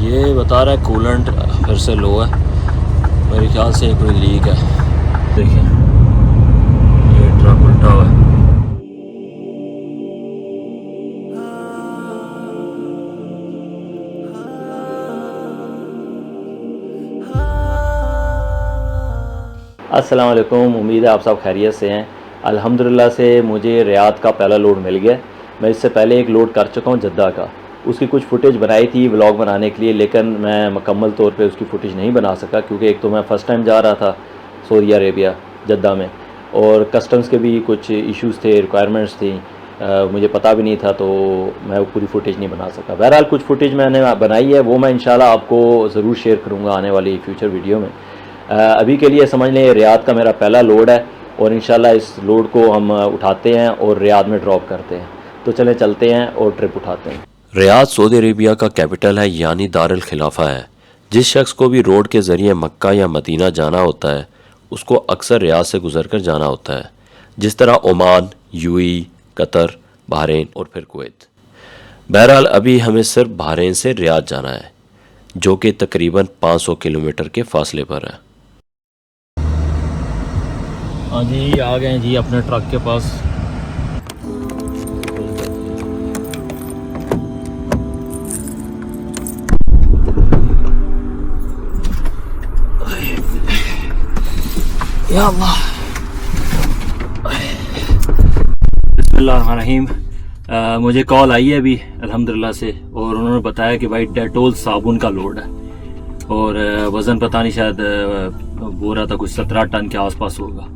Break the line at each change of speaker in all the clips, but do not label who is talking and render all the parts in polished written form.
ये बता रहा है कूलेंट फिर से लो है, मेरे ख्याल से कोई लीक है। देखिए ये ट्रक उल्टा हुआ है। अस्सलाम वालेकुम, उम्मीद है आप सब खैरियत से हैं। अल्हम्दुलिल्लाह से मुझे रियाद का पहला लोड मिल गया। मैं इससे पहले एक लोड कर चुका हूँ जद्दा का। उसकी कुछ फुटेज बनाई थी व्लॉग बनाने के लिए, लेकिन मैं मुकम्मल तौर पे उसकी फुटेज नहीं बना सका क्योंकि एक तो मैं फ़र्स्ट टाइम जा रहा था सऊदी अरेबिया जद्दा में, और कस्टम्स के भी कुछ इश्यूज़ थे, रिक्वायरमेंट्स थी, मुझे पता भी नहीं था, तो मैं वो पूरी फुटेज नहीं बना सका। बहरहाल कुछ फुटेज मैंने बनाई है, वो मैं इंशाल्लाह आपको ज़रूर शेयर करूँगा आने वाली फ्यूचर वीडियो में। अभी के लिए समझ लें रियाद का मेरा पहला लोड है और इंशाल्लाह इस लोड को हम उठाते हैं और रियाद में ड्रॉप करते हैं। तो चले चलते हैं और ट्रिप उठाते हैं।
रियाद सऊदी अरेबिया का कैपिटल है, यानी दारुल खिलाफा है। जिस शख्स को भी रोड के ज़रिए मक्का या मदीना जाना होता है उसको अक्सर रियाद से गुजर कर जाना होता है, जिस तरह ओमान, यूएई, कतर, बहरीन और फिर कुवैत। बहरहाल अभी हमें सिर्फ बहरीन से रियाद जाना है, जो कि तकरीबन 500 किलोमीटर के फासले पर है।
हाँ जी, आ गए हैं जी अपने ट्रक के पास। या अल्लाह, बिस्मिल्लाहिर्रहमानिर्रहीम। मुझे कॉल आई है अभी अल्हम्दुलिल्लाह से, और उन्होंने बताया कि भाई डेटोल साबुन का लोड है और वज़न पता नहीं, शायद बोरा था कुछ 17 टन के आसपास होगा।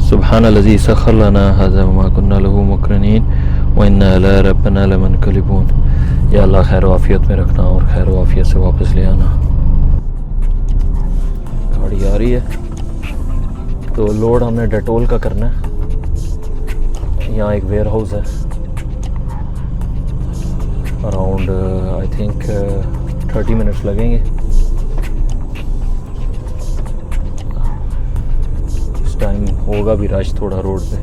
सुब्हानल्लज़ी सख़्ख़र लना हाज़ा वमा कुन्ना लहू मुक़रिनीन व इन्ना अला रब्बिना लमुनक़लिबून। या अल्लाह खैर आफियत में रखना और खैर आफियत से वापस ले आना। गाड़ी आ रही है, तो लोड हमने डेटोल का करना है। यहाँ एक वेयर हाउस है, अराउंड आई थिंक 30 मिनट्स लगेंगे। इस टाइम होगा भी रश थोड़ा रोड पे,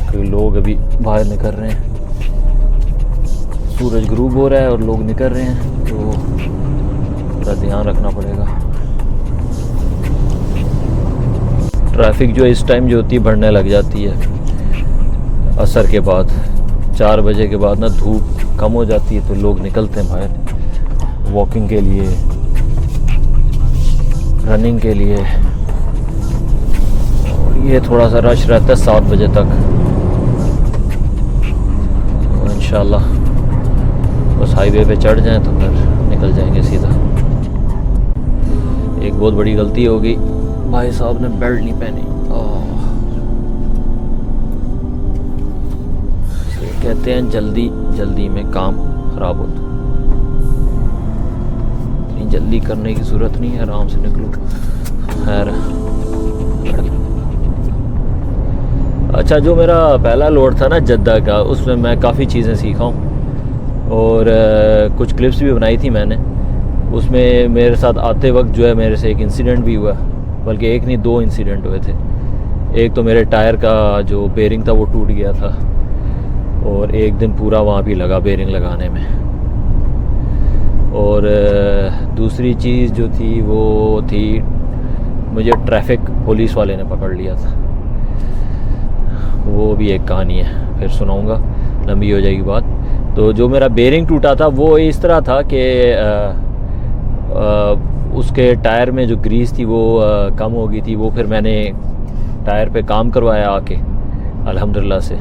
क्योंकि लोग अभी बाहर निकल रहे हैं। सूरज ग्रूब हो रहा है और लोग निकल रहे हैं, तो थोड़ा ध्यान रखना पड़ेगा। ट्रैफिक जो इस टाइम जो होती है बढ़ने लग जाती है। असर के बाद 4 बजे के बाद ना धूप कम हो जाती है, तो लोग निकलते हैं बाहर वॉकिंग के लिए, रनिंग के लिए, और ये थोड़ा सा रश रहता है 7 बजे तक। तो इंशाल्लाह बस हाईवे पे चढ़ जाएं तो फिर निकल जाएंगे सीधा। एक बहुत बड़ी गलती होगी, भाई साहब ने बेल्ट नहीं पहनी। कहते हैं जल्दी जल्दी में काम खराब होता, इतनी जल्दी करने की ज़रूरत नहीं है, आराम से निकलो। खैर, अच्छा, जो मेरा पहला लोड था ना जद्दा का, उसमें मैं काफ़ी चीज़ें सीखा हूँ और कुछ क्लिप्स भी बनाई थी मैंने। उसमें मेरे साथ आते वक्त जो है मेरे से एक इंसिडेंट भी हुआ, बल्कि एक नहीं 2 इंसिडेंट हुए थे। एक तो मेरे टायर का जो बेरिंग था वो टूट गया था, और एक दिन पूरा वहाँ भी लगा बेरिंग लगाने में। और दूसरी चीज़ जो थी वो थी, मुझे ट्रैफिक पुलिस वाले ने पकड़ लिया था। वो भी एक कहानी है, फिर सुनाऊंगा, लंबी हो जाएगी बात। तो जो मेरा बेरिंग टूटा था वो इस तरह था कि उसके टायर में जो ग्रीस थी वो कम हो गई थी। वो फिर मैंने टायर पे काम करवाया आके अल्हम्दुलिल्लाह से।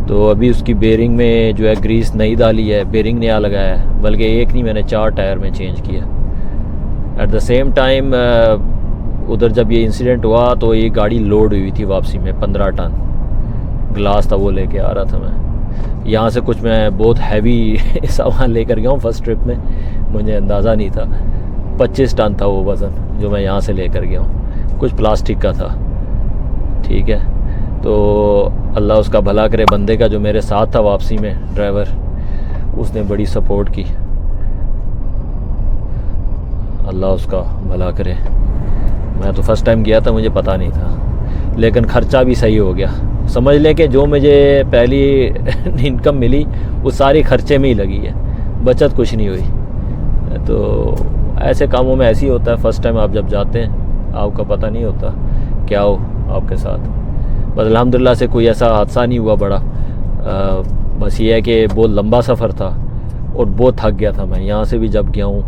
तो अभी उसकी बेरिंग में जो है ग्रीस नई डाली है, बेरिंग नया लगाया है, बल्कि एक नहीं मैंने 4 टायर में चेंज किया। एट द सेम टाइम उधर जब ये इंसिडेंट हुआ तो ये गाड़ी लोड हुई थी वापसी में 15 टन ग्लास था, वो लेके आ रहा था मैं यहाँ से। कुछ मैं बहुत हैवी सामान लेकर गया हूँ फर्स्ट ट्रिप में, मुझे अंदाज़ा नहीं था। 25 टन था वो वज़न जो मैं यहाँ से लेकर गया हूँ, कुछ प्लास्टिक का था। ठीक है, तो अल्लाह उसका भला करे, बंदे का जो मेरे साथ था वापसी में ड्राइवर, उसने बड़ी सपोर्ट की, अल्लाह उसका भला करे। मैं तो फर्स्ट टाइम गया था, मुझे पता नहीं था, लेकिन ख़र्चा भी सही हो गया। समझ लें कि जो मुझे पहली इनकम मिली वो सारी खर्चे में ही लगी है, बचत कुछ नहीं हुई। तो ऐसे कामों में ऐसे ही होता है, फ़र्स्ट टाइम आप जब जाते हैं आपका पता नहीं होता क्या हो आपके साथ। बस अल्हम्दुलिल्लाह से कोई ऐसा हादसा नहीं हुआ बड़ा। बस ये है कि बहुत लंबा सफ़र था और बहुत थक गया था मैं। यहाँ से भी जब गया हूँ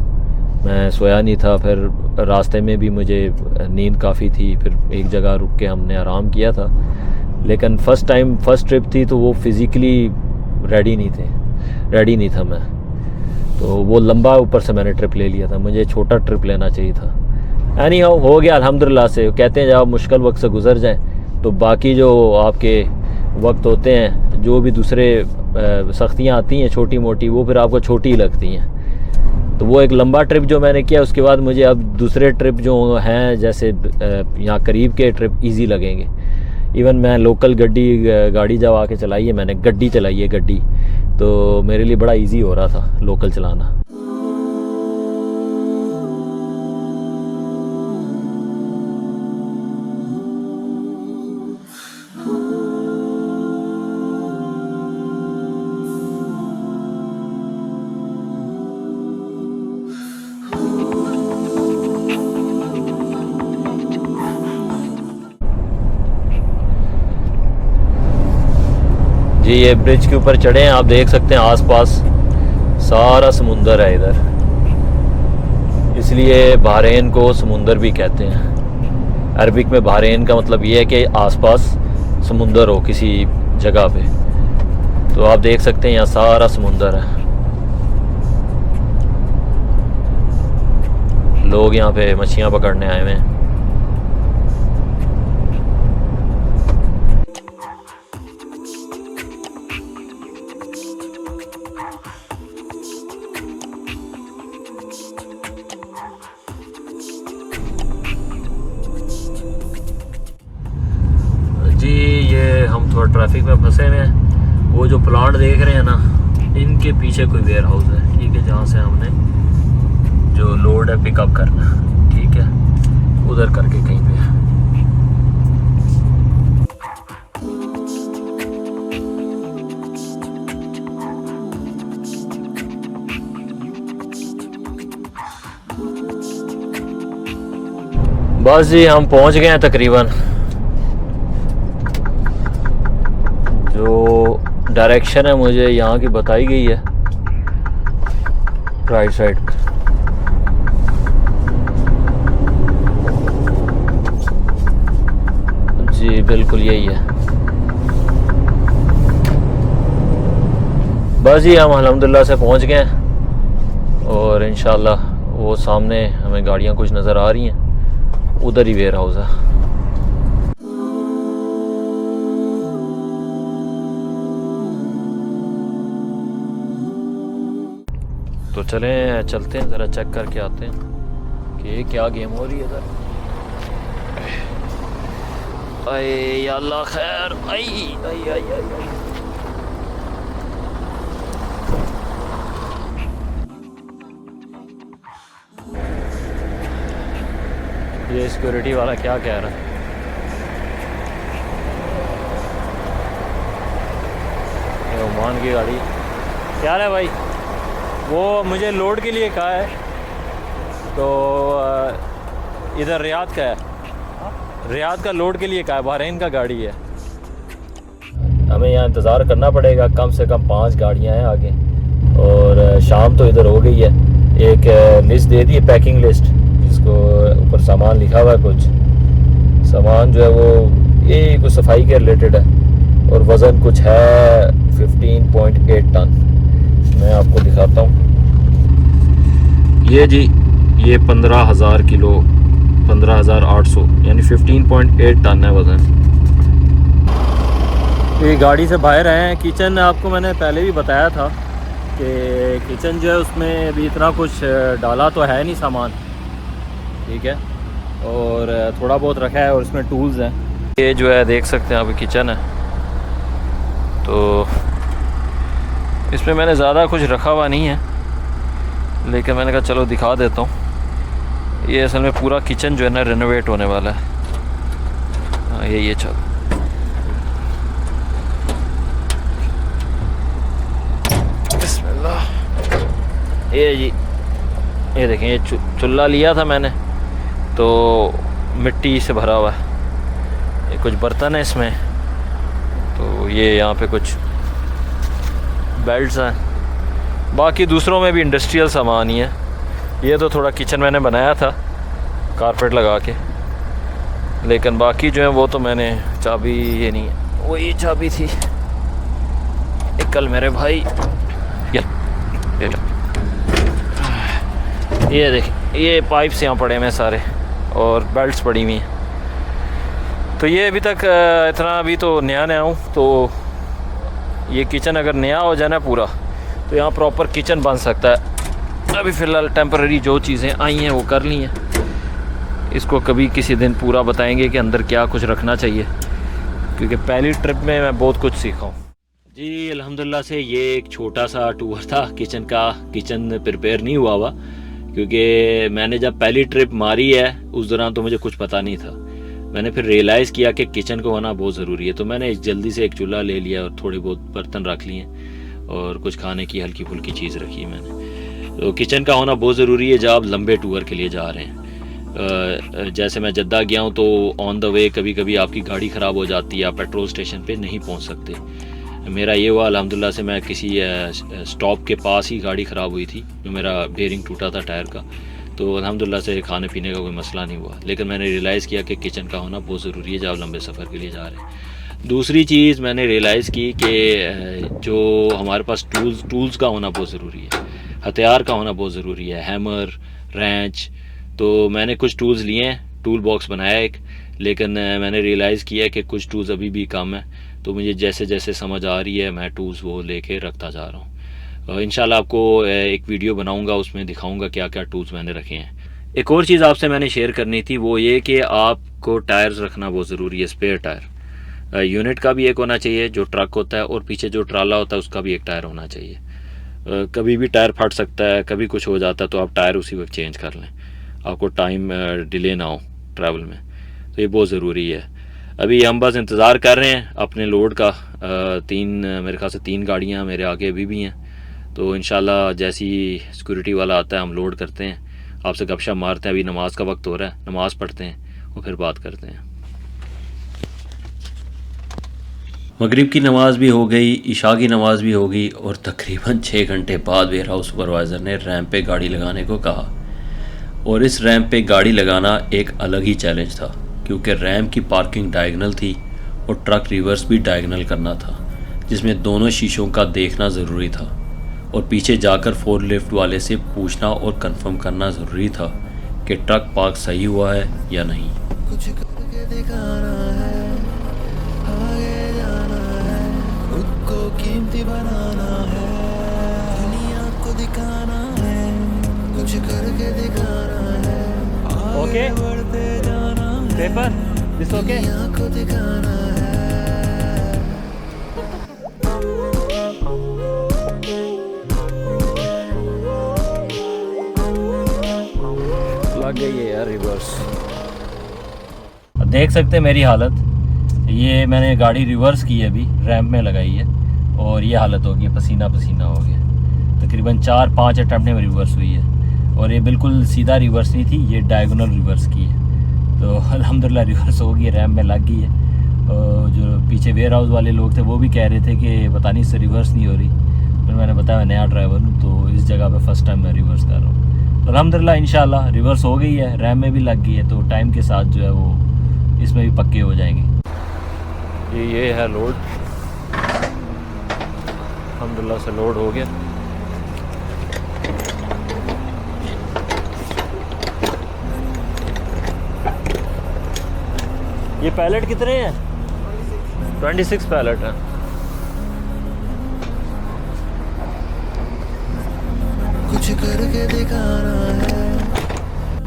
मैं सोया नहीं था, फिर रास्ते में भी मुझे नींद काफ़ी थी, फिर एक जगह रुक के हमने आराम किया था। लेकिन फ़र्स्ट ट्रिप थी तो वो फ़िज़िकली रेडी नहीं था मैं। तो वो लंबा ऊपर से मैंने ट्रिप ले लिया था, मुझे छोटा ट्रिप लेना चाहिए था। एनी हाउ हो गया अल्हम्दुलिल्लाह से। कहते हैं जब आप मुश्किल वक्त से गुज़र जाएँ तो बाकी जो आपके वक्त होते हैं, जो भी दूसरे सख्तियाँ आती हैं छोटी मोटी, वो फिर आपको छोटी ही लगती हैं। तो वो एक लंबा ट्रिप जो मैंने किया, उसके बाद मुझे अब दूसरे ट्रिप जो हैं जैसे यहाँ करीब के ट्रिप इजी लगेंगे। इवन मैं लोकल गाड़ी जब आके चलाई है, मैंने गड्डी चलाई है गड्डी, तो मेरे लिए बड़ा इजी हो रहा था लोकल चलाना। जी ये ब्रिज के ऊपर चढ़े हैं, आप देख सकते हैं आसपास सारा समुंदर है इधर, इसलिए बहरीन को समुंदर भी कहते हैं। अरबिक में बहरीन का मतलब ये है कि आसपास समुंदर हो किसी जगह पे। तो आप देख सकते हैं यहाँ सारा समुंदर है, लोग यहाँ पे मछलियाँ पकड़ने आए हुए हैं। जी ये हम थोड़ा ट्रैफिक में फंसे हुए हैं। वो जो प्लांट देख रहे हैं ना, इनके पीछे कोई वेयर हाउस है, ठीक है, जहाँ से हमने जो लोड है पिकअप करना, ठीक है, उधर करके कहीं पे है। बस जी हम पहुंच गए हैं तकरीबन। जो डायरेक्शन है मुझे यहाँ की बताई गई है, राइट साइड पे। जी बिल्कुल यही है। बस जी हम अल्हम्दुलिल्लाह से पहुँच गए हैं और इंशाल्लाह वो सामने हमें गाड़ियाँ कुछ नज़र आ रही हैं, उधर ही वेयर हाउस है। तो चलते हैं ज़रा चेक करके आते हैं कि क्या गेम हो रही है इधर। अरे अल्लाह खैर, आई आई आई आई, आई। ये सिक्योरिटी वाला क्या कह रहा है? ये ओमान की गाड़ी क्या है भाई? वो मुझे लोड के लिए कहा है, तो इधर रियाद का है, रियाद का लोड के लिए कहा है, बहरीन का गाड़ी है। हमें यहाँ इंतज़ार करना पड़ेगा, कम से कम 5 गाड़ियाँ हैं आगे। और शाम तो इधर हो गई है। एक लिस्ट दे दी है, पैकिंग लिस्ट, जिसको ऊपर सामान लिखा हुआ है। कुछ सामान जो है वो ये कुछ सफाई के रिलेटेड है और वज़न कुछ है 15.8 टन। मैं आपको दिखाता हूँ, ये जी ये 15,000 किलो, 15,800 यानी 15.8 टन है वज़न। ये गाड़ी से बाहर आए हैं। किचन आपको मैंने पहले भी बताया था कि किचन जो है उसमें अभी इतना कुछ डाला तो है नहीं सामान, ठीक है, और थोड़ा बहुत रखा है और इसमें टूल्स हैं। ये जो है देख सकते हैं आप, किचन है, तो इसमें मैंने ज़्यादा कुछ रखा हुआ नहीं है, लेकिन मैंने कहा चलो दिखा देता हूँ। ये असल में पूरा किचन जो है ना रेनोवेट होने वाला है। हाँ ये चल, ये जी, ये देखें, ये चूल्हा लिया था मैंने, तो मिट्टी से भरा हुआ है। ये कुछ बर्तन है इसमें, तो ये यहाँ पे कुछ बेल्ट्स हैं। बाकी दूसरों में भी इंडस्ट्रियल सामान ही है। ये तो थोड़ा किचन मैंने बनाया था कारपेट लगा के, लेकिन बाकी जो है वो तो मैंने चाबी, ये नहीं है, वही चाबी थी एक कल मेरे भाई, ये देख, ये पाइप्स यहाँ पड़े हुए हैं सारे, और बेल्ट्स पड़ी हुई हैं। तो ये अभी तक इतना, अभी तो नया नया हूँ, तो ये किचन अगर नया हो जाए ना पूरा, तो यहाँ प्रॉपर किचन बन सकता है। अभी फ़िलहाल टेम्पररी जो चीज़ें आई हैं वो कर ली हैं। इसको कभी किसी दिन पूरा बताएंगे कि अंदर क्या कुछ रखना चाहिए, क्योंकि पहली ट्रिप में मैं बहुत कुछ सीखा हूँ जी। अल्हम्दुलिल्लाह से ये एक छोटा सा टूर था किचन का। किचन प्रिपेयर नहीं हुआ क्योंकि मैंने जब पहली ट्रिप मारी है उस दौरान तो मुझे कुछ पता नहीं था। मैंने फिर रियलाइज़ किया कि किचन को होना बहुत ज़रूरी है, तो मैंने जल्दी से एक चूल्हा ले लिया और थोड़े बहुत बर्तन रख लिए और कुछ खाने की हल्की फुल्की चीज़ रखी मैंने। तो किचन का होना बहुत ज़रूरी है जब आप लंबे टूर के लिए जा रहे हैं। जैसे मैं जद्दा गया हूँ तो ऑन द वे कभी कभी आपकी गाड़ी ख़राब हो जाती है, आप पेट्रोल स्टेशन पे नहीं पहुँच सकते। मेरा ये हुआ अल्हम्दुलिल्लाह से, मैं किसी स्टॉप के पास ही गाड़ी ख़राब हुई थी, जो मेरा बेयरिंग टूटा था टायर का, तो अल्हम्दुलिल्लाह से खाने पीने का कोई मसला नहीं हुआ। लेकिन मैंने रियलाइज़ किया कि किचन का होना बहुत ज़रूरी है जब आप लंबे सफ़र के लिए जा रहे हैं। दूसरी चीज़ मैंने रियलाइज़ की कि जो हमारे पास टूल्स का होना बहुत ज़रूरी है, हथियार का होना बहुत ज़रूरी है, हैमर, रेंच। तो मैंने कुछ टूल्स लिए हैं, टूल बॉक्स बनाया एक, लेकिन मैंने रियलाइज़ किया कि कुछ टूल्स अभी भी कम है। तो मुझे जैसे जैसे समझ आ रही है मैं टूल्स वो लेके रखता जा रहा हूँ। इंशाल्लाह आपको एक वीडियो बनाऊंगा, उसमें दिखाऊंगा क्या क्या टूल्स मैंने रखे हैं। एक और चीज़ आपसे मैंने शेयर करनी थी, वो ये कि आपको टायर्स रखना बहुत ज़रूरी है। स्पेयर टायर यूनिट का भी एक होना चाहिए जो ट्रक होता है, और पीछे जो ट्राला होता है उसका भी एक टायर होना चाहिए। कभी भी टायर फट सकता है, कभी कुछ हो जाता है, तो आप टायर उसी वक्त चेंज कर लें, आपको टाइम डिले ना हो ट्रैवल में। तो ये बहुत ज़रूरी है। अभी हम बस इंतज़ार कर रहे हैं अपने लोड का। मेरे ख्याल से 3 गाड़ियाँ मेरे आगे अभी भी हैं, तो इंशाल्लाह जैसी सिक्योरिटी वाला आता है हम लोड करते हैं, आपसे गपशप मारते हैं। अभी नमाज का वक्त हो रहा है, नमाज़ पढ़ते हैं और फिर बात करते हैं। मगरिब की नमाज़ भी हो गई, इशा की नमाज़ भी हो गई, और तकरीबन 6 घंटे बाद वेयर हाउस सुपरवाइज़र ने रैंप पे गाड़ी लगाने को कहा। और इस रैंप पे गाड़ी लगाना एक अलग ही चैलेंज था, क्योंकि रैंप की पार्किंग डायगनल थी और ट्रक रिवर्स भी डायगनल करना था, जिसमें दोनों शीशों का देखना ज़रूरी था, और पीछे जाकर फोरलिफ्ट वाले से पूछना और कंफर्म करना ज़रूरी था कि ट्रक पार्क सही हुआ है या नहीं।
कुछ करके दिखाना है, आगे जाना है, खुद को कीमती बनाना है, दुनिया को दिखाना है, कुछ करके दिखाना है, आगे बढ़ते जाना है,
पेपर दिस ओके,
दुनिया को दिखाना है।
लग गई है यार रिवर्स। देख सकते हैं मेरी हालत, ये मैंने गाड़ी रिवर्स की है, अभी रैंप में लगाई है, और ये हालत हो गई, पसीना पसीना हो गया। तकरीबन 4-5 अटैम्प्ट में रिवर्स हुई है, और ये बिल्कुल सीधा रिवर्स नहीं थी, ये डायगोनल रिवर्स की है। तो अल्हम्दुलिल्लाह रिवर्स हो गई, रैंप में लग गई है। और जो पीछे वेयर हाउस वाले लोग थे वो भी कह रहे थे कि पता नहीं इससे रिवर्स नहीं हो रही, फिर मैंने बताया मैं नया ड्राइवर हूँ, तो इस जगह पे फर्स्ट टाइम मैं रिवर्स कर रहा हूँ। तो अल्हम्दुलिल्लाह इंशाल्लाह रिवर्स हो गई है, रैम में भी लग गई है, तो टाइम के साथ जो है वो इसमें भी पक्के हो जाएंगे। ये है लोड, अल्हम्दुलिल्लाह से लोड हो गया। ये पैलेट कितने हैं? 26 पैलेट हैं।
कुछ करके दिखाना है,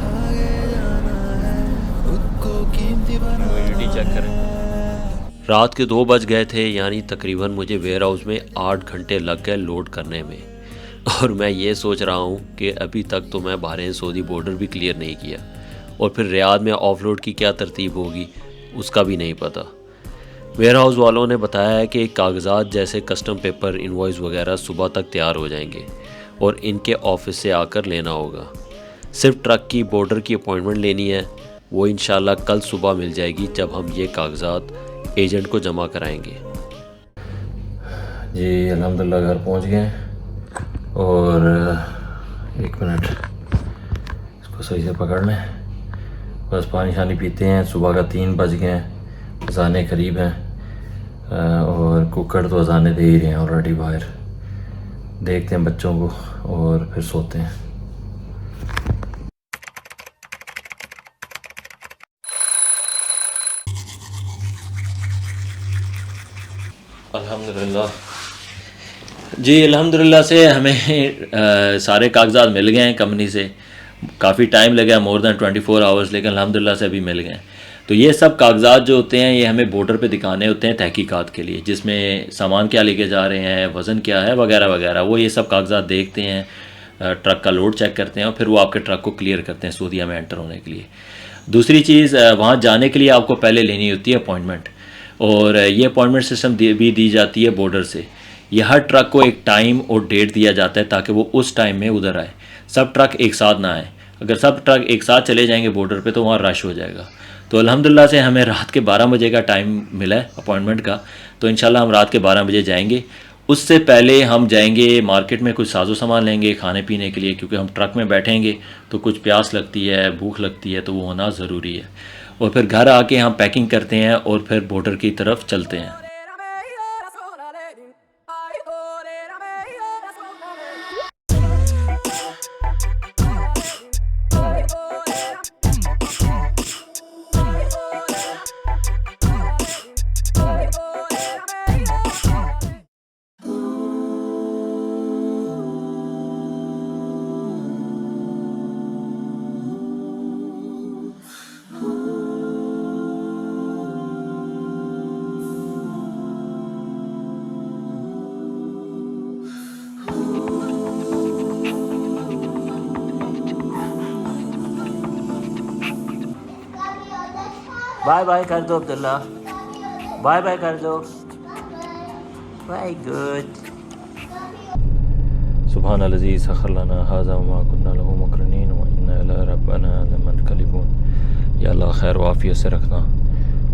आगे जाना है, खुद को कीमती बनाना
चेक करें।
रात के 2 बज गए थे, यानी तकरीबन मुझे वेयर हाउस में 8 घंटे लग गए लोड करने में। और मैं ये सोच रहा हूँ कि अभी तक तो मैं बहरीन सऊदी बॉर्डर भी क्लियर नहीं किया, और फिर रियाद में ऑफलोड की क्या तरतीब होगी उसका भी नहीं पता। वेयर हाउस वालों ने बताया है कि कागजात जैसे कस्टम पेपर, इनवॉइस वगैरह सुबह तक तैयार हो जाएंगे, और इनके ऑफिस से आकर लेना होगा। सिर्फ ट्रक की बॉर्डर की अपॉइंटमेंट लेनी है, वो इंशाल्लाह कल सुबह मिल जाएगी जब हम ये कागजात एजेंट को जमा कराएंगे।
जी अल्हम्दुलिल्लाह घर पहुंच गए हैं और 1 मिनट इसको सही से पकड़ लें। बस पानी शानी पीते हैं। सुबह का 3 बज गए हैं, अजाने करीब हैं और कुकर तो अजाने दे ही रहे हैं ऑलरेडी बाहर। देखते हैं बच्चों को और फिर सोते हैं। अल्हम्दुलिल्लाह जी, अल्हम्दुलिल्लाह से हमें सारे कागजात मिल गए हैं कंपनी से। काफ़ी टाइम लगा, मोर दैन 24 आवर्स, लेकिन अल्हम्दुलिल्लाह से अभी मिल गए। तो ये सब कागजात जो होते हैं ये हमें बॉर्डर पे दिखाने होते हैं तहकीकात के लिए, जिसमें सामान क्या लेके जा रहे हैं, वज़न क्या है वगैरह वगैरह। वो ये सब कागजात देखते हैं, ट्रक का लोड चेक करते हैं और फिर वो आपके ट्रक को क्लियर करते हैं सऊदीया में एंटर होने के लिए। दूसरी चीज़, वहाँ जाने के लिए आपको पहले लेनी होती है अपॉइंटमेंट, और ये अपॉइंटमेंट सिस्टम भी दी जाती है बॉर्डर से। ये हर ट्रक को एक टाइम और डेट दिया जाता है ताकि वो उस टाइम में उधर आए। सब ट्रक एक साथ ना आए। अगर सब ट्रक एक साथ चले जाएंगे बॉर्डर पे तो वहाँ रश हो जाएगा। तो अल्हम्दुलिल्लाह से हमें रात के 12 बजे का टाइम मिला है अपॉइंटमेंट का, तो इंशाल्लाह हम रात के 12 बजे जाएंगे। उससे पहले हम जाएंगे मार्केट में, कुछ साजो सामान लेंगे खाने पीने के लिए, क्योंकि हम ट्रक में बैठेंगे तो कुछ प्यास लगती है, भूख लगती है, तो वो होना ज़रूरी है। और फिर घर आके हम पैकिंग करते हैं और फिर बॉर्डर की तरफ चलते हैं। बाय बाय कर दो अब्दुल्ला, बाय बाय कर दो। Very good. सुभान अल्लज़ी सख़र लना हाज़ा वमा कुन्ना लहू मुक़रिनीन व इन्ना इला रब्बिना लमुनक़लिबून। या अल्लाह खैर व आफ़ियत से रखना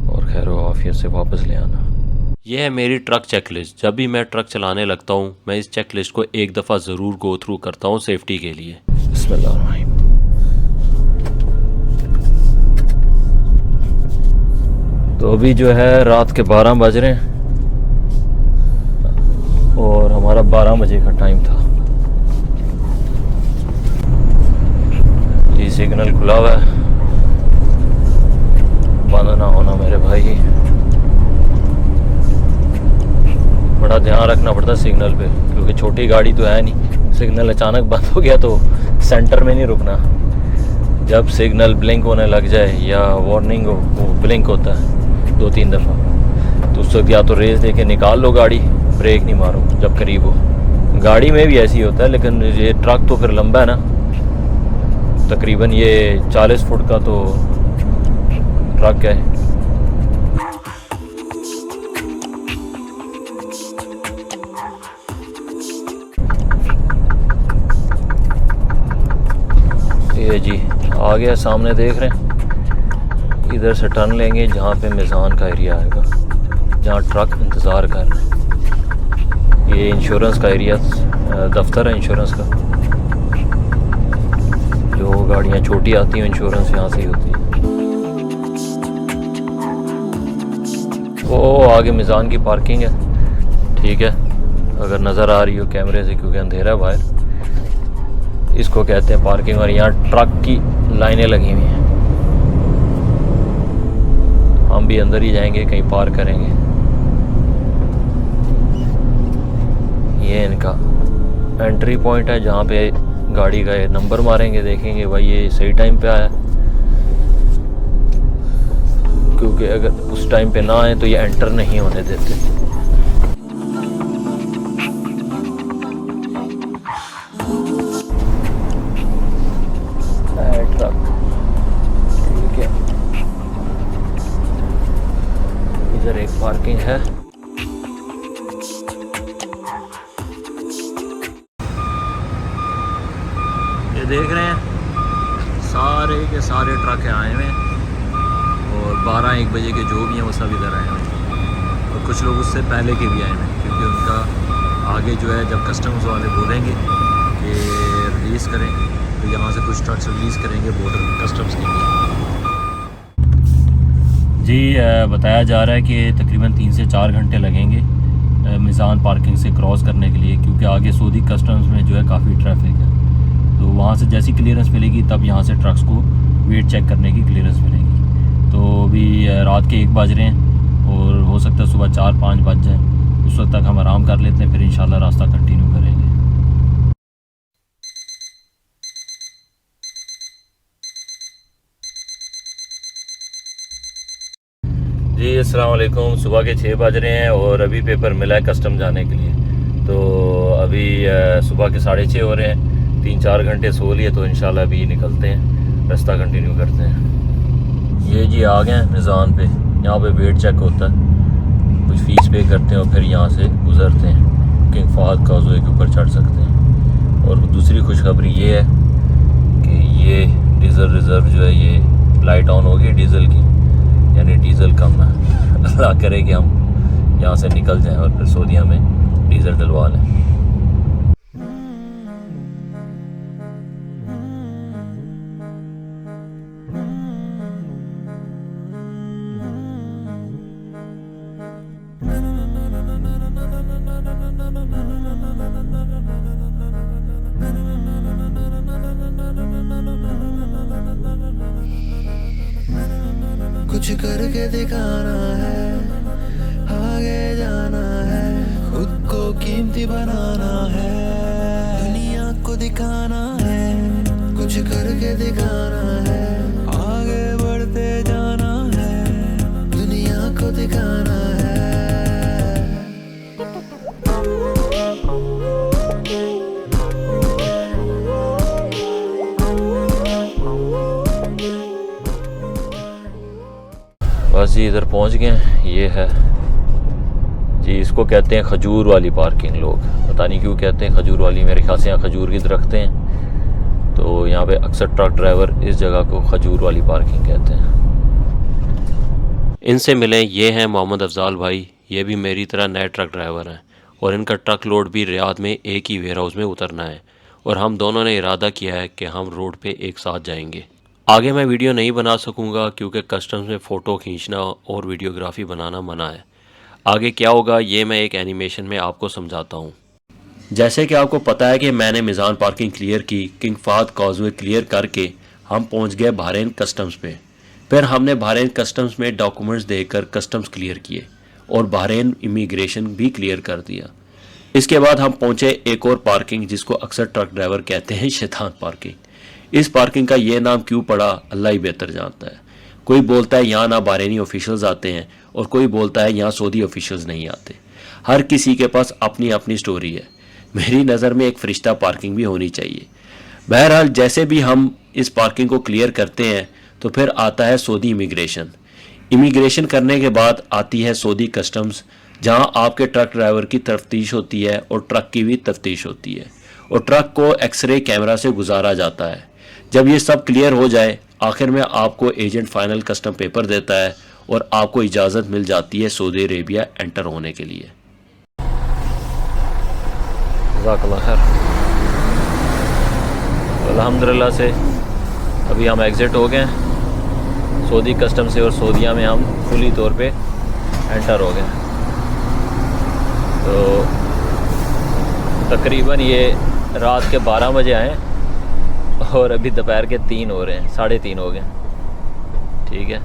और खैर व आफ़ियत से वापस ले आना।
यह है मेरी ट्रक चेकलिस्ट। जब भी मैं ट्रक चलाने लगता हूँ मैं इस चेकलिस्ट को एक दफ़ा ज़रूर गो थ्रू करता हूँ सेफ्टी के लिए।
बिस्मिल्लाहिर्रहमानिर्रहीम। तो अभी जो है रात के 12 बज रहे हैं और हमारा 12 बजे का टाइम था। ये सिग्नल खुला हुआ है, बंद ना होना मेरे भाई। बड़ा ध्यान रखना पड़ता है सिग्नल पे, क्योंकि छोटी गाड़ी तो है नहीं। सिग्नल अचानक बंद हो गया तो सेंटर में नहीं रुकना। जब सिग्नल ब्लिंक होने लग जाए या वार्निंग हो, वो ब्लिंक होता है 2-3 दफ़ा, तो उस वक्त या तो रेस देके निकाल लो गाड़ी, ब्रेक नहीं मारो जब करीब हो। गाड़ी में भी ऐसे ही होता है, लेकिन ये ट्रक तो फिर लंबा है ना, तकरीबन ये 40 फुट का तो ट्रक है। ये जी आ गया, सामने देख रहे हैं। इधर से टर्न लेंगे जहाँ पे मिज़ान का एरिया आएगा, जहाँ ट्रक इंतज़ार कर रहे हैं। ये इंश्योरेंस का एरिया, दफ्तर है इंश्योरेंस का। जो गाड़ियाँ छोटी आती हैं इंश्योरेंस यहाँ से ही होती है। वो आगे मिज़ान की पार्किंग है, ठीक है, अगर नज़र आ रही हो कैमरे से, क्योंकि अंधेरा है बाहर। इसको कहते हैं पार्किंग, और यहाँ ट्रक की लाइनें लगी हुई हैं। हम भी अंदर ही जाएंगे, कहीं पार करेंगे। ये इनका एंट्री पॉइंट है जहाँ पे गाड़ी का नंबर मारेंगे, देखेंगे भाई ये सही टाइम पे आया, क्योंकि अगर उस टाइम पे ना आए तो ये एंटर नहीं होने देते। ट्रक ठीक है, इधर एक पार्किंग है। ये देख रहे हैं सारे के सारे ट्रक आए हुए हैं और 12-1 बजे के जो भी हैं वो सब इधर आए हुए हैं और कुछ लोग उससे पहले के भी आए हुए हैं क्योंकि उनका आगे जो है जब कस्टम्स वाले बोलेंगे कि रिलीज़ करें तो यहाँ से कुछ ट्रक्स रिलीज़ करेंगे बॉर्डर कस्टम्स के लिए। जी बताया जा रहा है कि तकरीबन 3 से 4 घंटे लगेंगे मिज़ान पार्किंग से क्रॉस करने के लिए क्योंकि आगे सऊदी कस्टम्स में जो है काफ़ी ट्रैफिक है। तो वहाँ से जैसी क्लियरेंस मिलेगी तब यहाँ से ट्रक्स को वेट चेक करने की क्लियरेंस मिलेगी। तो अभी रात के 1 बज रहे हैं और हो सकता है सुबह 4-5 बज जाए, उस वक्त तक हम आराम कर लेते हैं, फिर इंशाल्लाह रास्ता कंटिन्यू करेंगे। जी अस्सलाम वालेकुम। सुबह के 6 बज रहे हैं और अभी पेपर मिला है कस्टम जाने के लिए। तो अभी सुबह के 6:30 हो रहे हैं, 3-4 घंटे सो लिए तो इंशाल्लाह अभी निकलते हैं, रास्ता कंटिन्यू करते हैं। ये जी आ गए हैं मिज़ान पे, यहाँ पे वेट चेक होता है, कुछ फ़ीस पे करते हैं और फिर यहाँ से गुज़रते हैं, किंग फहद काज़वे के ऊपर चढ़ सकते हैं। और दूसरी खुशखबरी ये है कि ये डीज़ल रिज़र्व जो है ये लाइट ऑन होगी डीज़ल की, यानी डीज़ल कम है। अल्लाह करे कि हम यहाँ से निकल जाएं और फिर सऊदीया में डीज़ल डलवा लें।
कुछ करके दिखाना है, आगे जाना है, खुद को कीमती बनाना है, दुनिया को दिखाना है। कुछ करके दिखाना है, आगे बढ़ते जाना है, दुनिया को दिखाना है।
बस जी इधर पहुंच गए हैं। ये है जी, इसको कहते हैं खजूर वाली पार्किंग। लोग पता नहीं क्यों कहते हैं खजूर वाली, मेरे ख्याल से यहाँ खजूर की दरख्तें हैं तो यहाँ पे अक्सर ट्रक ड्राइवर इस जगह को खजूर वाली पार्किंग कहते हैं।
इनसे मिले, ये हैं मोहम्मद अफजाल भाई। ये भी मेरी तरह नए ट्रक ड्राइवर हैं और इनका ट्रक लोड भी रियाद में एक ही वेयर हाउस में उतरना है और हम दोनों ने इरादा किया है कि हम रोड पे एक साथ जाएंगे। आगे मैं वीडियो नहीं बना सकूंगा क्योंकि कस्टम्स में फ़ोटो खींचना और वीडियोग्राफी बनाना मना है। आगे क्या होगा ये मैं एक एनिमेशन में आपको समझाता हूँ। जैसे कि आपको पता है कि मैंने मिज़ान पार्किंग क्लियर की, किंग फहद काज़वे क्लियर करके हम पहुँच गए बहरीन कस्टम्स पे। फिर हमने बहरीन कस्टम्स में डॉक्यूमेंट्स देकर कस्टम्स क्लियर किए और बहरीन इमिग्रेशन भी क्लियर कर दिया। इसके बाद हम पहुँचे एक और पार्किंग जिसको अक्सर ट्रक ड्राइवर कहते हैं शैतान पार्किंग। इस पार्किंग का ये नाम क्यों पड़ा अल्लाह ही बेहतर जानता है। कोई बोलता है यहाँ ना बहरीनी ऑफिशियल्स आते हैं और कोई बोलता है यहाँ सऊदी ऑफिशियल्स नहीं आते। हर किसी के पास अपनी अपनी स्टोरी है। मेरी नज़र में एक फरिश्ता पार्किंग भी होनी चाहिए। बहरहाल जैसे भी हम इस पार्किंग को क्लियर करते हैं तो फिर आता है सऊदी इमिग्रेशन। इमिग्रेशन करने के बाद आती है सऊदी कस्टम्स, जहाँ आपके ट्रक ड्राइवर की तफ्तीश होती है और ट्रक की भी तफ्तीश होती है और ट्रक को एक्सरे कैमरा से गुजारा जाता है। जब ये सब क्लियर हो जाए आखिर में आपको एजेंट फाइनल कस्टम पेपर देता है और आपको इजाज़त मिल जाती है सऊदी अरेबिया एंटर होने के लिए।
जज़ाकल्लाह खैर। अल्हम्दुलिल्लाह से अभी हम एग्ज़िट हो गए हैं सऊदी कस्टम से और सऊदीया में हम फुली तौर पे एंटर हो गए। तो तकरीबन ये रात के 12 बजे आए और अभी दोपहर के 3 हो रहे हैं, 3:30 हो गए। ठीक है,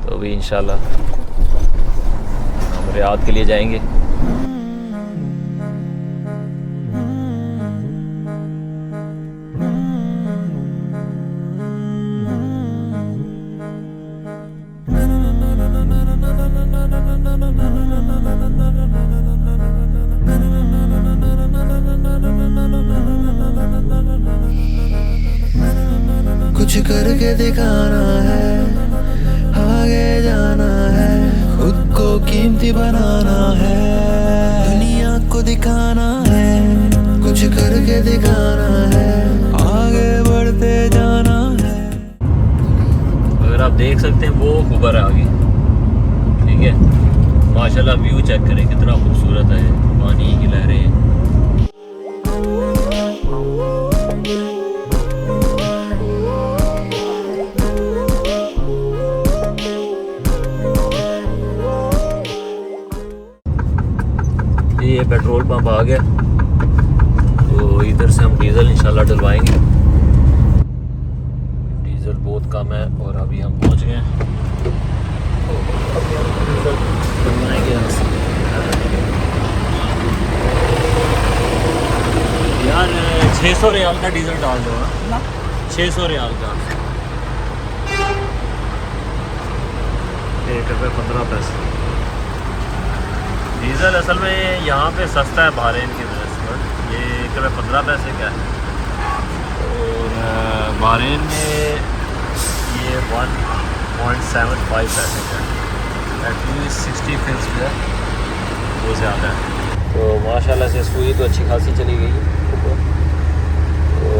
तो अभी इंशाल्लाह हम रियाद के लिए जाएंगे।
कुछ करके दिखाना है, आगे जाना है, खुद को कीमती बनाना है, दुनिया को दिखाना है। कुछ करके दिखाना है, आगे
माशाल्लाह व्यू चेक करें कितना खूबसूरत है, पानी की लहरें। ये पेट्रोल पंप आ गया, तो इधर से हम डीज़ल इंशाल्लाह डलवाएंगे। डीज़ल बहुत कम है और अभी हम पहुंच गए हैं, तो अभी हम डीज़ल डलवाएंगे यहाँ से। यार 600 रियाल का डीज़ल डाल दो ना, 600 रियाल का, 1 रुपये 15 पैसे। डीज़ल असल में यहाँ पे सस्ता है बहरीन की वजह से, बट ये 1 रुपये 15 पैसे का है। और बहरीन में ये 1.75 पैसे का है, एटलीस्ट 60 फिल्स जो है वो ज़्यादा है। तो माशाल्लाह से सुई तो अच्छी खासी चली गई। तो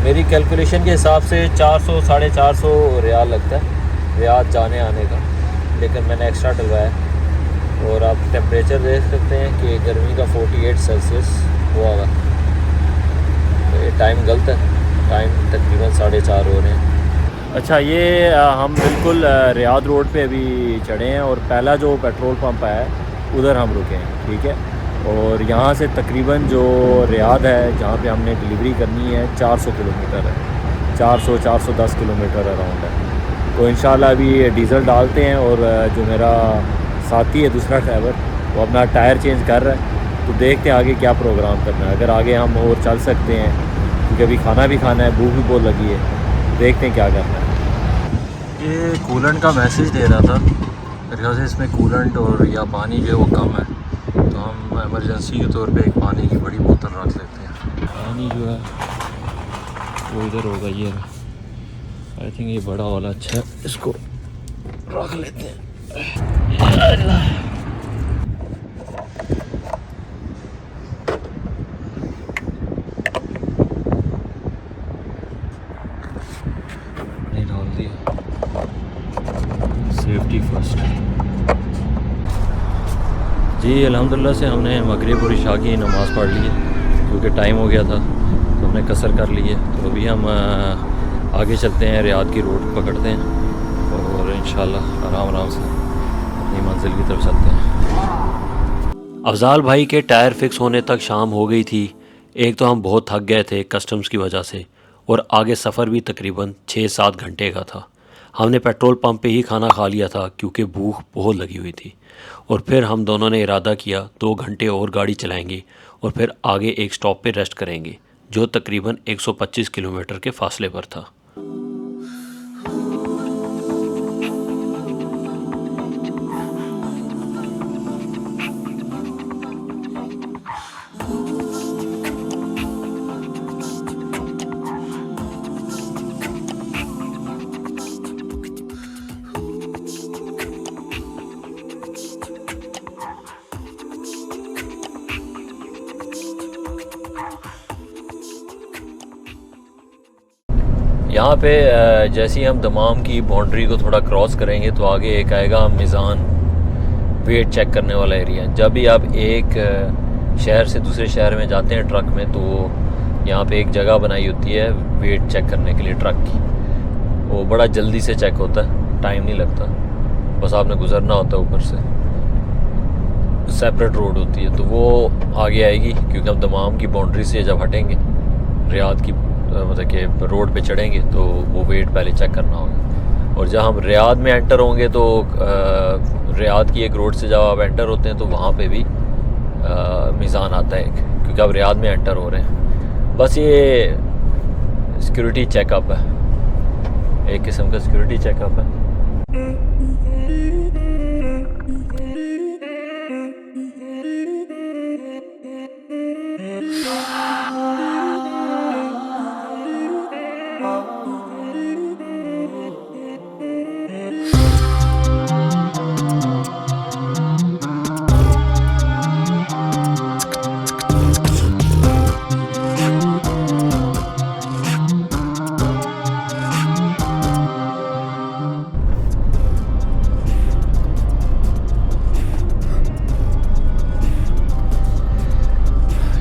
मेरी कैलकुलेशन के हिसाब से 400 450 रियाल लगता है रियाद जाने आने का, लेकिन मैंने एक्स्ट्रा डलवाया। और आप टेम्परेचर देख सकते हैं कि गर्मी का 48 सेल्सियस हुआ हुआ। तो ये टाइम गलत है, टाइम तकरीबन 4:30 हो रहे हैं। अच्छा, ये हम बिल्कुल रियाद रोड पे अभी चढ़े हैं और पहला जो पेट्रोल पंप है उधर हम रुके हैं, ठीक है। और यहाँ से तकरीबन जो रियाद है जहाँ पे हमने डिलीवरी करनी है 400 किलोमीटर है, 410 किलोमीटर अराउंड है। तो इंशाल्लाह अभी डीज़ल डालते हैं और जो मेरा साथी है दूसरा ड्राइवर वो अपना टायर चेंज कर रहा है, तो देखते हैं आगे क्या प्रोग्राम करना है। अगर आगे हम और चल सकते हैं, क्योंकि अभी खाना भी खाना है, भूख भी बहुत लगी है, देखते हैं क्या करना है। ये कूलेंट का मैसेज दे रहा था, मेरे ख्याल से इसमें कूलेंट और या पानी जो है वो कम है, तो हम इमरजेंसी के तौर पे एक पानी की बड़ी बोतल रख लेते हैं। पानी जो है वो इधर होगा, ये आई थिंक ये बड़ा वाला अच्छा है, इसको रख लेते हैं। डाल दिया, सेफ्टी फर्स्ट। जी अल्हम्दुलिल्लाह से हमने मगरिब और इशा की नमाज़ पढ़ ली है, क्योंकि टाइम हो गया था तो हमने कसर कर ली है। तो अभी हम आगे चलते हैं, रियाद की रोड पकड़ते हैं और इंशाल्लाह आराम आराम से अपनी मंजिल की तरफ चलते हैं।
अफजाल भाई के टायर फिक्स होने तक शाम हो गई थी। एक तो हम बहुत थक गए थे कस्टम्स की वजह से, और आगे सफ़र भी तकरीबन 6-7 घंटे का था। हमने पेट्रोल पंप पे ही खाना खा लिया था क्योंकि भूख बहुत लगी हुई थी। और फिर हम दोनों ने इरादा किया 2 घंटे और गाड़ी चलाएंगे और फिर आगे एक स्टॉप पे रेस्ट करेंगे, जो तकरीबन 125 किलोमीटर के फासले पर था।
यहाँ पे जैसे ही हम दमाम की बाउंड्री को थोड़ा क्रॉस करेंगे तो आगे एक आएगा मीज़ान, वेट चेक करने वाला एरिया। जब भी आप एक शहर से दूसरे शहर में जाते हैं ट्रक में, तो यहाँ पे एक जगह बनाई होती है वेट चेक करने के लिए ट्रक की। वो बड़ा जल्दी से चेक होता है, टाइम नहीं लगता, बस आपने गुजरना होता है ऊपर से। सेपरेट रोड होती है, तो वो आगे आएगी, क्योंकि हम दमाम की बाउंड्री से जब हटेंगे रियाद की मतलब कि रोड पे चढ़ेंगे तो वो वेट पहले चेक करना होगा। और जब हम रियाद में एंटर होंगे तो रियाद की एक रोड से जब आप एंटर होते हैं तो वहाँ पे भी मीज़ान आता है एक, क्योंकि अब रियाद में एंटर हो रहे हैं। बस ये सिक्योरिटी चेकअप है, एक किस्म का सिक्योरिटी चेकअप है।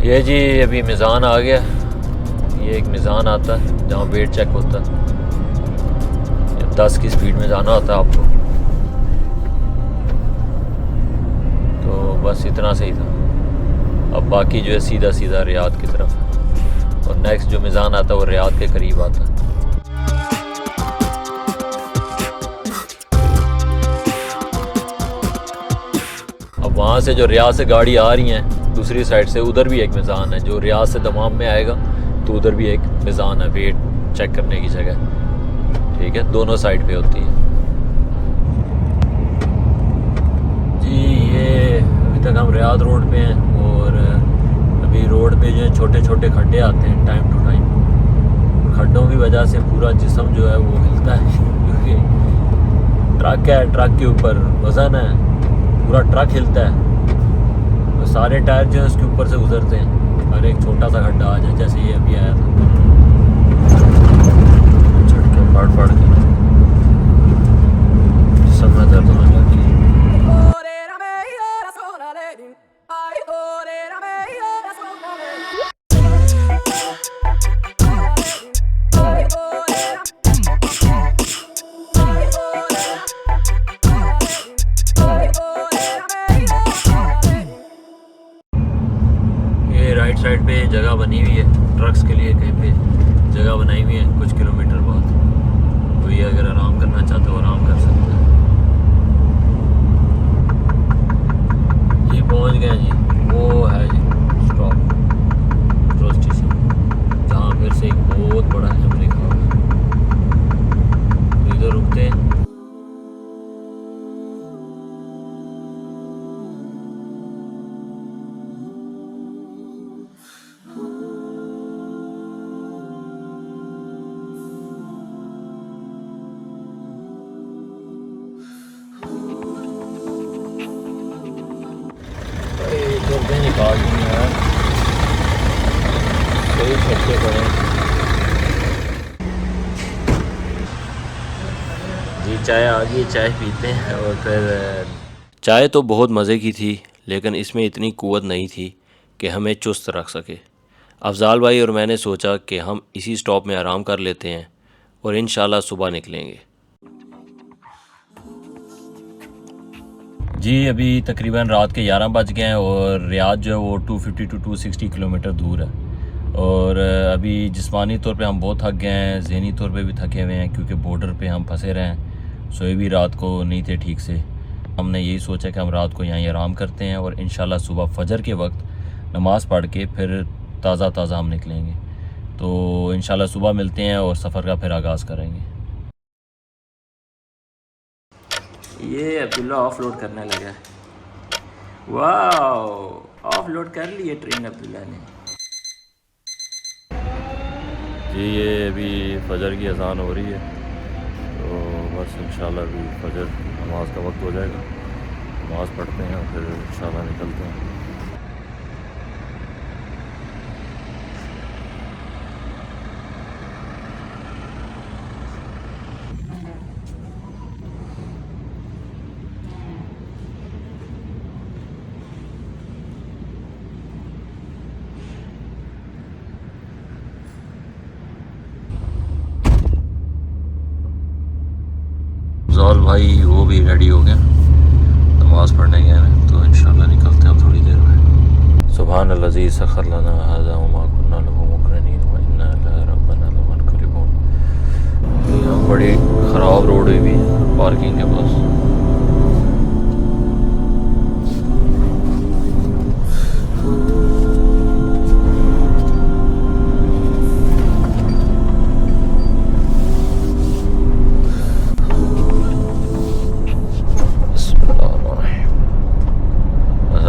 ये जी अभी मिज़ान आ गया। ये एक मिज़ान आता है जहाँ वेट चेक होता है। 10 की स्पीड में जाना होता है आपको। तो बस इतना सही था। अब बाकी जो है सीधा सीधा रियाद की तरफ है। और नेक्स्ट जो मिज़ान आता है वो रियाद के करीब आता है। अब वहाँ से जो रियाद से गाड़ी आ रही हैं दूसरी साइड से, उधर भी एक मिज़ान है। जो रियाद से दमाम में आएगा तो उधर भी एक मिज़ान है वेट चेक करने की जगह। ठीक है, दोनों साइड पे होती है जी। ये अभी तक हम रियाद रोड पे हैं और अभी रोड पे जो है छोटे छोटे खड्डे आते हैं टाइम टू टाइम। खड्डों की वजह से पूरा जिस्म जो है वो हिलता है क्योंकि ट्रक है, ट्रक के ऊपर वज़न है, पूरा ट्रक हिलता है। तो सारे टायर जो है उसके ऊपर से गुजरते हैं। और एक छोटा सा खड्डा आ जाए, जैसे ये अभी आया था, झटके फाड़ के सब में दर्द होने लगी। राइट साइड पे जगह बनी हुई है ट्रक्स के लिए, कहीं पे जगह बनाई हुई है कुछ किलोमीटर बाद। कोई अगर आराम करना चाहता हो आराम कर सकता है। ये पहुंच गए जी, वो है जी स्टॉप मेट्रो स्टेशन, जहाँ फिर से एक बहुत बड़ा अमेरिका है। तो इधर रुकते हैं। निकाल दी है, सही छक्के पड़े जी। चाय आ गई, चाय पीते हैं और फिर
चाय तो बहुत मज़े की थी, लेकिन इसमें इतनी कुव्वत नहीं थी कि हमें चुस्त रख सके। अफजाल भाई और मैंने सोचा कि हम इसी स्टॉप में आराम कर लेते हैं और इंशाल्लाह सुबह निकलेंगे।
जी अभी तकरीबन रात के 11 बज गए हैं और रियाद जो है वो 250 to 260 किलोमीटर दूर है। और अभी जिस्मानी तौर पे हम बहुत थक गए हैं, ज़हनी तौर पे भी थके हुए हैं क्योंकि बॉर्डर पे हम फंसे रहे हैं। सोए भी रात को नहीं थे ठीक से। हमने यही सोचा कि हम रात को यहीं आराम करते हैं और इंशाल्लाह सुबह फजर के वक्त नमाज़ पढ़ के फिर ताज़ा ताज़ा हम निकलेंगे। तो इंशाल्लाह सुबह मिलते हैं और सफ़र का फिर आगाज़ करेंगे।
ये अब्दुल्ला ऑफलोड करने लगा है। वाह, ऑफलोड कर लिए ट्रेन अब्दुल्ला ने
जी। ये अभी फजर की अज़ान हो रही है तो बस इंशाल्लाह अभी फजर नमाज का वक्त हो जाएगा। नमाज़ पढ़ते हैं और फिर इंशाल्लाह निकलते हैं। अफजाल भाई वो भी रेडी हो गया, नमाज़ पढ़ने गए हैं। तो इंशाल्लाह निकलते हैं थोड़ी देर में। सुभान अल्लज़ी सख़र लना हाज़ा व मा कुन्ना लहू मुक़रिनीन व इन्ना इला रब्बिना लमुनक़लिबून। यहाँ बड़ी ख़राब रोड हुई है पार्किंग के पास।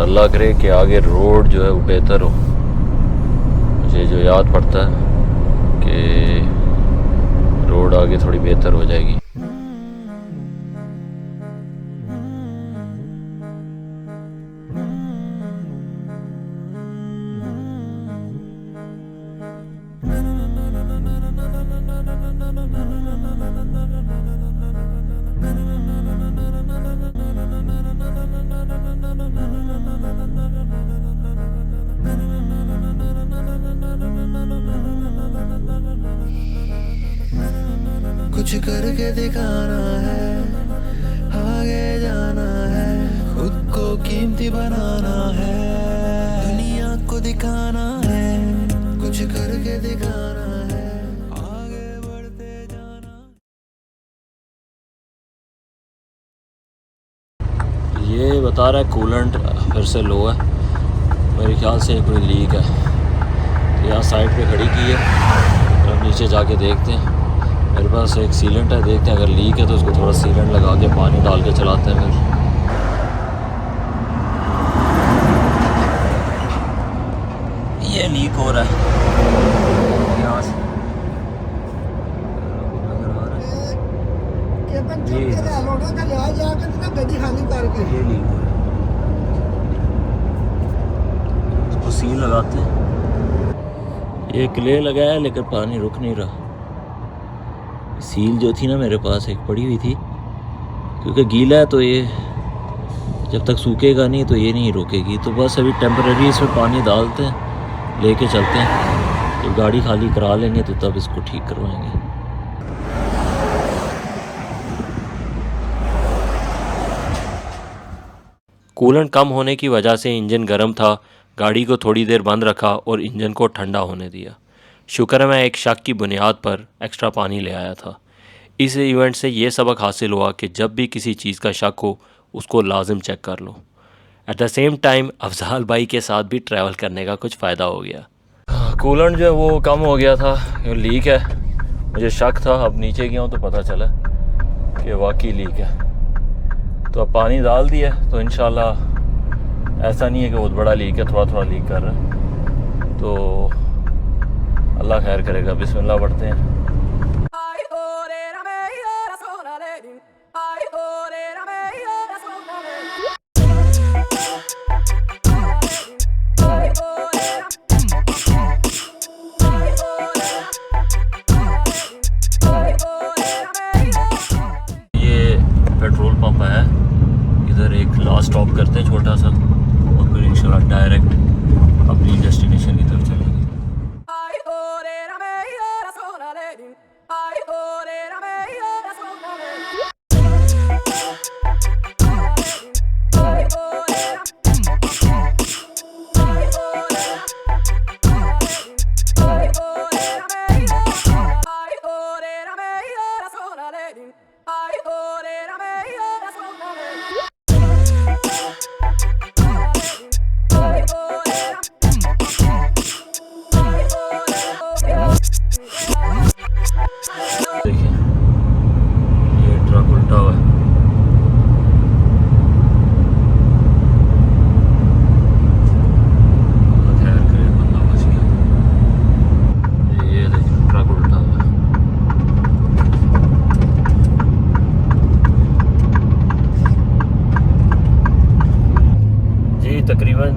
अल्लाह करे कि आगे रोड जो है वो बेहतर हो। मुझे जो याद पड़ता है कि रोड आगे थोड़ी बेहतर हो जाएगी।
कुछ करके दिखाना है, आगे जाना है, खुद को कीमती बनाना है, दुनिया को दिखाना है, कुछ करके दिखाना है, आगे बढ़ते जाना।
ये बता रहा है कूलेंट फिर से लो है, मेरे ख्याल से कोई लीक है। तो यहाँ साइड पे खड़ी की है, अब नीचे जाके देखते हैं। मेरे पास एक सीलेंट है, देखते हैं अगर लीक है तो उसको थोड़ा सीलेंट लगा के पानी डाल के चलाते हैं। फिर ये लीक हो रहा है यहाँ से, ये लीक हो रहा है, इसको सील लगाते हैं। ये क्ले लगाया है लेकिन पानी रुक नहीं रहा। सील जो थी ना मेरे पास एक पड़ी हुई थी, क्योंकि गीला है तो ये जब तक सूखेगा नहीं तो ये नहीं रुकेगी। तो बस अभी टेम्परेरी इसमें पानी डालते हैं, लेके चलते हैं। जब गाड़ी खाली करा लेंगे तो तब इसको ठीक करवाएंगे। कूलेंट कम होने की वजह से इंजन गर्म था। गाड़ी को थोड़ी देर बंद रखा और इंजन को ठंडा होने दिया। शुक्र है मैं एक शक की बुनियाद पर एक्स्ट्रा पानी ले आया था। इस इवेंट से ये सबक हासिल हुआ कि जब भी किसी चीज़ का शक हो उसको लाजिम चेक कर लो। At the same time Afzal भाई के साथ भी ट्रैवल करने का कुछ फ़ायदा हो गया। कूलेंट जो है वो कम हो गया था, ये लीक है। मुझे शक था, अब नीचे गया हूँ तो पता चला कि वाकई लीक है। तो अब पानी डाल दिया तो इंशाल्लाह ऐसा नहीं है कि बहुत बड़ा लीक है, थोड़ा थोड़ा लीक कर रहा है। तो अल्लाह खैर करेगा, बिस्मिल्लाह पढ़ते हैं। ये पेट्रोल पंप है, इधर एक लास्ट स्टॉप करते हैं छोटा सा और फिर इंशाल्लाह डायरेक्ट अपनी डेस्टिनेशन की तरफ चलेंगे। देखिए ये ट्रक उल्टा हुआ है। खैर करे, बंदा बच गया। ये देखिए ट्रक उल्टा हुआ है। जी तकरीबन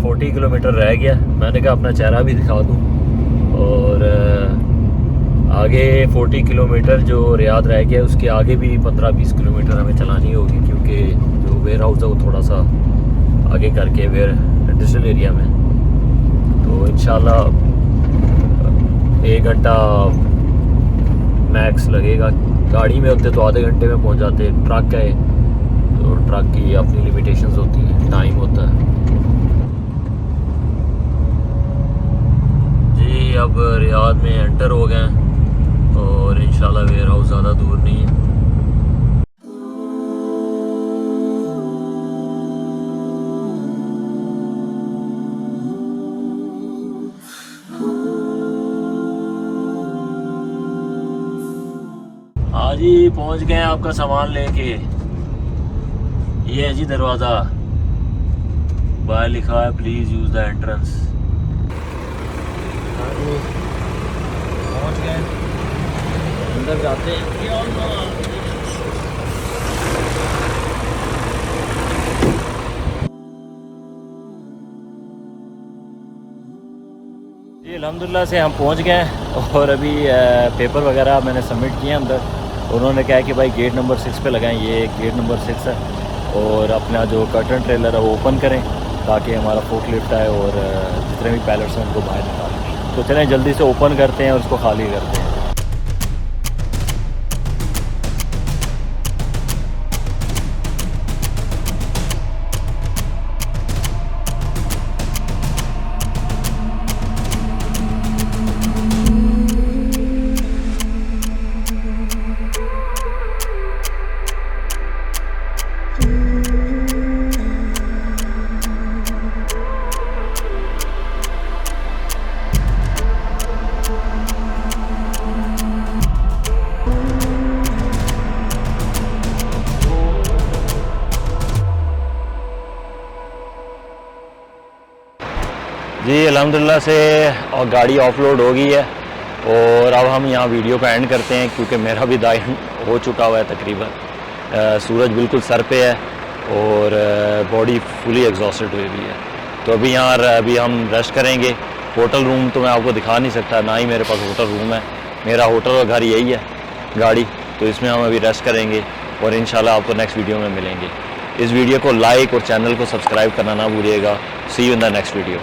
40 किलोमीटर रह गया। मैंने कहा अपना चेहरा भी दिखा दूँ। और आगे 40 किलोमीटर जो रियाद रह गया, उसके आगे भी 15-20 किलोमीटर हमें चलानी होगी, क्योंकि जो वेयर हाउस है वो थोड़ा सा आगे करके वेयर इंडस्ट्रियल एरिया में। तो इंशाल्लाह 1 घंटा मैक्स लगेगा। गाड़ी में होते तो आधे घंटे में पहुंच जाते। ट्रक है तो ट्रक की अपनी लिमिटेशंस होती हैं, टाइम होता है। जी अब रियाद में एंटर हो गए हैं और इंशाल्लाह वेयर हाउस ज़्यादा दूर नहीं है। हाँ जी पहुंच गए हैं आपका सामान लेके। ये है जी दरवाज़ा, बाहर लिखा है प्लीज़ यूज़ द एंट्रेंस। पहुंच गए, अंदर जाते हैं। जी अल्हम्दुलिल्लाह से हम पहुंच गए हैं और अभी पेपर वगैरह मैंने सबमिट किए अंदर। उन्होंने कहा कि भाई गेट नंबर 6 पे लगाएं, ये गेट नंबर 6 है। और अपना जो कर्टन ट्रेलर है वो ओपन करें ताकि हमारा फोक लिफ्ट आए और जितने भी पैलेट्स हैं उनको बाहर निकालें। तो चलें जल्दी से ओपन करते हैं और उसको खाली करते हैं। अल्हम्दुलिल्लाह से और गाड़ी ऑफलोड हो गई है और अब हम यहाँ वीडियो का एंड करते हैं क्योंकि मेरा भी दाइन हो चुका हुआ है तकरीबन। सूरज बिल्कुल सर पे है और बॉडी फुली एग्जॉस्टेड हुई हुई है। तो अभी हम रेस्ट करेंगे। होटल रूम तो मैं आपको दिखा नहीं सकता, ना ही मेरे पास होटल रूम है। मेरा होटल और घर यही है गाड़ी, तो इसमें हम अभी रेस्ट करेंगे और इंशाल्लाह आपको नेक्स्ट वीडियो में मिलेंगे। इस वीडियो को लाइक और चैनल को सब्सक्राइब करना ना भूलिएगा। See you in the next video.